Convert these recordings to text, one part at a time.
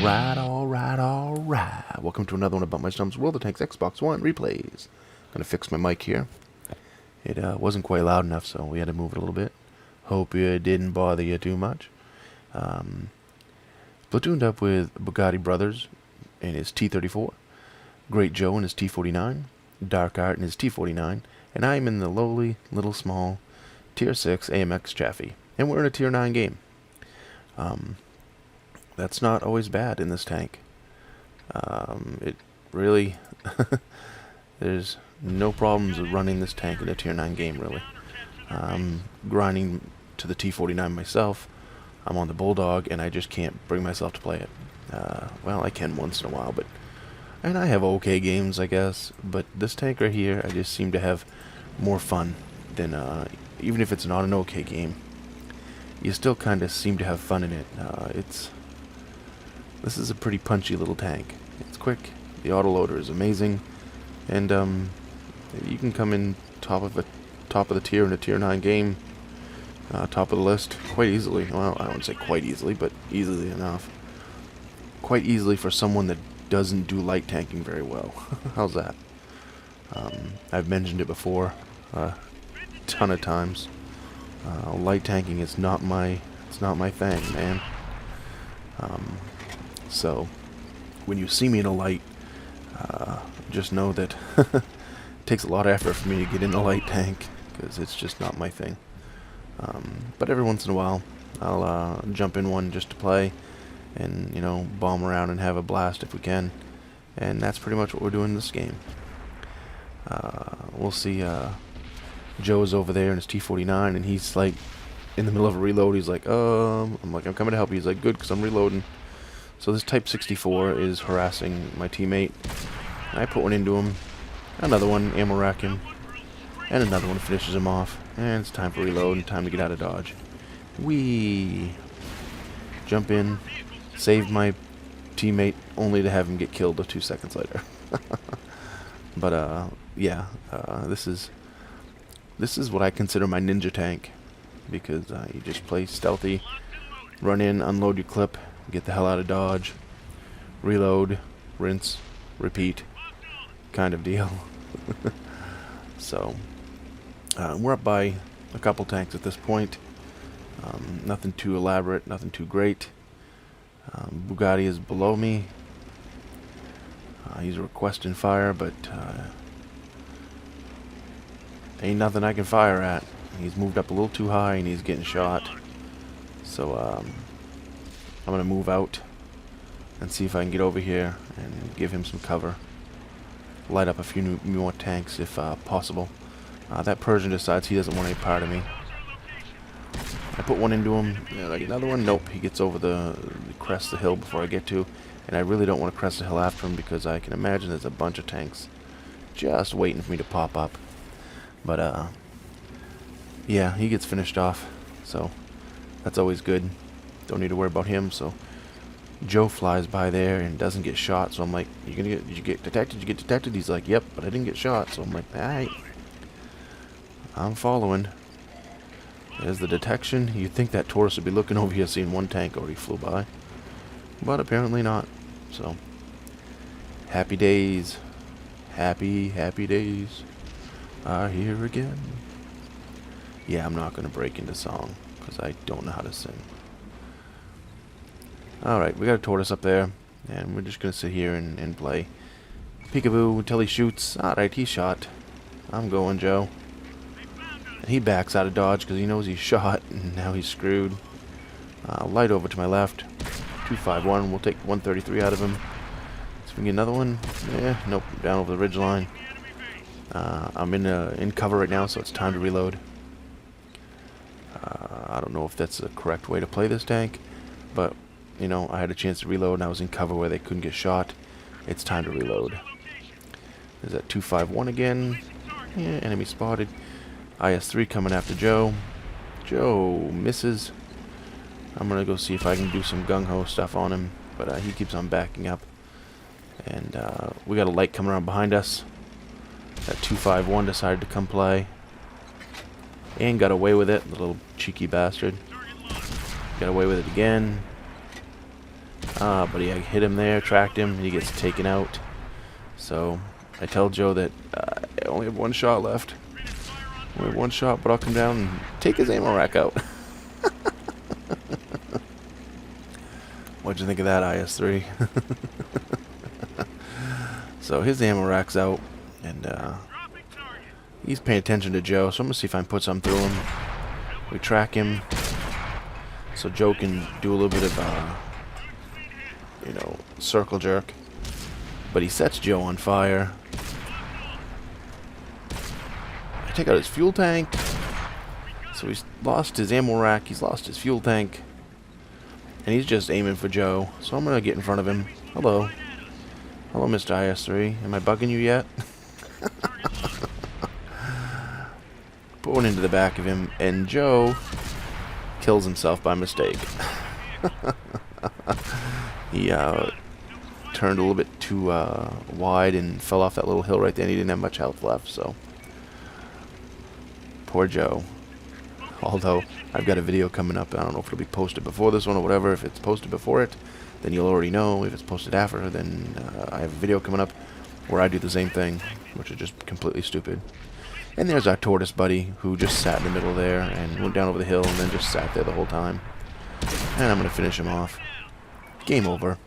Alright. Welcome to another one about my son's World of Tanks Xbox One replays. Gonna fix my mic here. It wasn't quite loud enough, so we had to move it a little bit. Hope it didn't bother you too much. Platooned up with Bugatti Brothers in his T-34, Great Joe in his T-49, Dark Art in his T-49, and I'm in the lowly, little small Tier 6 AMX Chaffee. And we're in a Tier 9 game. That's not always bad in this tank. It really, there's no problems with running this tank in a Tier 9 game, really. I'm grinding to the T-49 myself. I'm on the Bulldog, and I just can't bring myself to play it. Well, I can once in a while, and I have okay games, I guess. But this tank right here, I just seem to have more fun than, even if it's not an okay game, you still kind of seem to have fun in it. This is a pretty punchy little tank. It's quick, the autoloader is amazing, and you can come in top of the tier in a Tier 9 game, top of the list quite easily. Well, I don't say quite easily, but easily enough. Quite easily for someone that doesn't do light tanking very well. How's that? I've mentioned it before a ton of times. Light tanking is not my thing, man. So when you see me in a light, just know that it takes a lot of effort for me to get in a light tank, because it's just not my thing. But every once in a while, I'll jump in one just to play, and bomb around and have a blast if we can. And that's pretty much what we're doing in this game. We'll see. Joe's over there in his T-49, and he's like in the middle of a reload. He's like, I'm coming to help you. He's like, good, because I'm reloading. So this Type 64 is harassing my teammate. I put one into him, another one, ammo rack him, and another one finishes him off. And it's time for reload and time to get out of dodge. Whee! Jump in, save my teammate, only to have him get killed 2 seconds later. But yeah, this is what I consider my ninja tank, because you just play stealthy, run in, unload your clip, get the hell out of dodge, reload, rinse, repeat, kind of deal. So we're up by a couple tanks at this point. Nothing too elaborate, nothing too great. Bugatti is below me. He's requesting fire, but ain't nothing I can fire at. He's moved up a little too high and he's getting shot. So I'm gonna move out and see if I can get over here and give him some cover. Light up a few more tanks if possible. That Persian decides he doesn't want any part of me. I put one into him. Like another one? Nope. He gets over the crest of the hill before I get to. And I really don't want to crest the hill after him, because I can imagine there's a bunch of tanks just waiting for me to pop up. But yeah, he gets finished off, so that's always good. Don't need to worry about him. So Joe flies by there and doesn't get shot. So I'm like, did you get detected? Did you get detected? He's like, yep, but I didn't get shot. So I'm like, alright, I'm following. There's the detection. You'd think that tourist would be looking over here seeing one tank already flew by, but apparently not. So happy days, happy days are here again. Yeah, I'm not gonna break into song because I don't know how to sing. Alright, we got a tortoise up there, and we're just gonna sit here and play peekaboo until he shoots. Alright, he shot. I'm going, Joe. And he backs out of dodge because he knows he's shot, and now he's screwed. Light over to my left. 251. We'll take 133 out of him. So we can get another one. Yeah, nope. Down over the ridge line. I'm in cover right now, so it's time to reload. I don't know if that's the correct way to play this tank, but I had a chance to reload and I was in cover where they couldn't get shot. It's time to reload. There's that 251 again. Yeah, enemy spotted. IS-3 coming after Joe. Joe misses. I'm gonna go see if I can do some gung-ho stuff on him, but he keeps on backing up. And we got a light coming around behind us. That 251 decided to come play. And got away with it, the little cheeky bastard. Got away with it again. But he hit him there, tracked him, and he gets taken out. So I tell Joe that I only have one shot left. Only one shot, but I'll come down and take his ammo rack out. What'd you think of that, IS-3? So his ammo rack's out, and he's paying attention to Joe, so I'm going to see if I can put something through him. We track him, so Joe can do a little bit of, you know, circle jerk. But he sets Joe on fire. I take out his fuel tank. So he's lost his ammo rack, he's lost his fuel tank. And he's just aiming for Joe. So I'm going to get in front of him. Hello. Hello, Mr. IS-3. Am I bugging you yet? Put one into the back of him, and Joe kills himself by mistake. He turned a little bit too wide and fell off that little hill right there, and he didn't have much health left, so poor Joe. Although I've got a video coming up, I don't know if it'll be posted before this one or whatever. If it's posted before it, then you'll already know. If it's posted after, then I have a video coming up where I do the same thing, which is just completely stupid. And there's our tortoise buddy, who just sat in the middle there and went down over the hill and then just sat there the whole time. And I'm going to finish him off. Game over.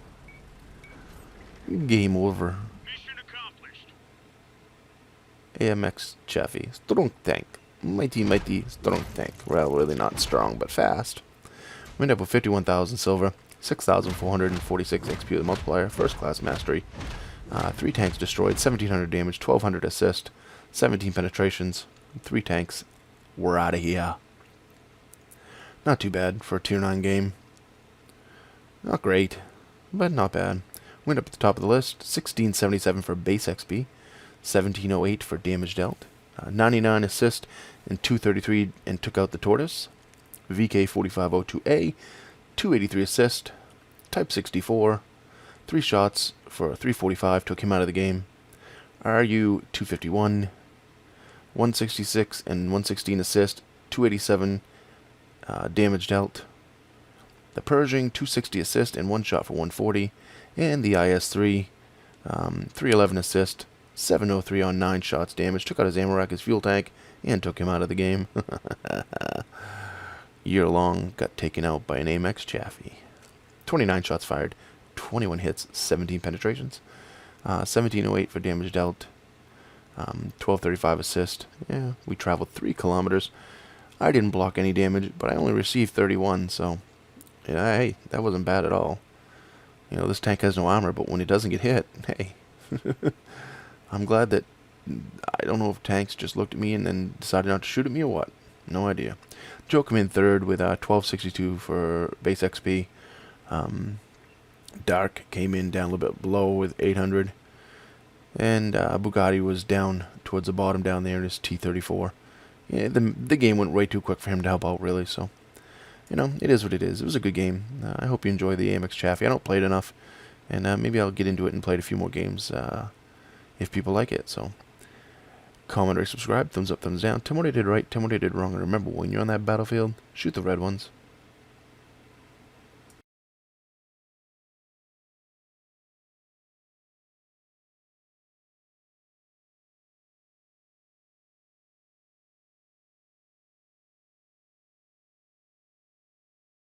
Game over. Mission accomplished. AMX Chaffee. Strong tank. Mighty strong tank. Well, really not strong, but fast. We end up with 51,000 silver, 6,446 XP with the multiplier, first class mastery. 3 tanks destroyed, 1,700 damage, 1,200 assist, 17 penetrations, 3 tanks. We're out of here. Not too bad for a tier 9 game. Not great, but not bad. We end up at the top of the list, 1677 for base XP, 1708 for damage dealt, 99 assist, and 233, and took out the tortoise. VK4502A, 283 assist, Type 64, 3 shots for 345, took him out of the game. RU 251, 166 and 116 assist, 287 damage dealt. The Pershing 260 assist and 1 shot for 140, and the IS-3 311 assist, 703 on 9 shots damage, took out his ammo rack, his fuel tank, and took him out of the game. Year long, got taken out by an AMX Chaffee. 29 shots fired, 21 hits, 17 penetrations, 1708 for damage dealt, 1235 assist. Yeah, we traveled 3 kilometers. I didn't block any damage, but I only received 31, so yeah, hey, that wasn't bad at all. You know, this tank has no armor, but when it doesn't get hit, hey. I'm glad that, I don't know if tanks just looked at me and then decided not to shoot at me or what. No idea. Joe came in third with 1262 for base XP. Dark came in down a little bit below with 800. And Bugatti was down towards the bottom down there in his T34. Yeah, the game went way too quick for him to help out, really, so you know, it is what it is. It was a good game. I hope you enjoy the AMX Chaffee. I don't play it enough, and maybe I'll get into it and play it a few more games if people like it. So, comment, rate, subscribe, thumbs up, thumbs down. Tell me what I did right, tell me what I did wrong, and remember, when you're on that battlefield, shoot the red ones.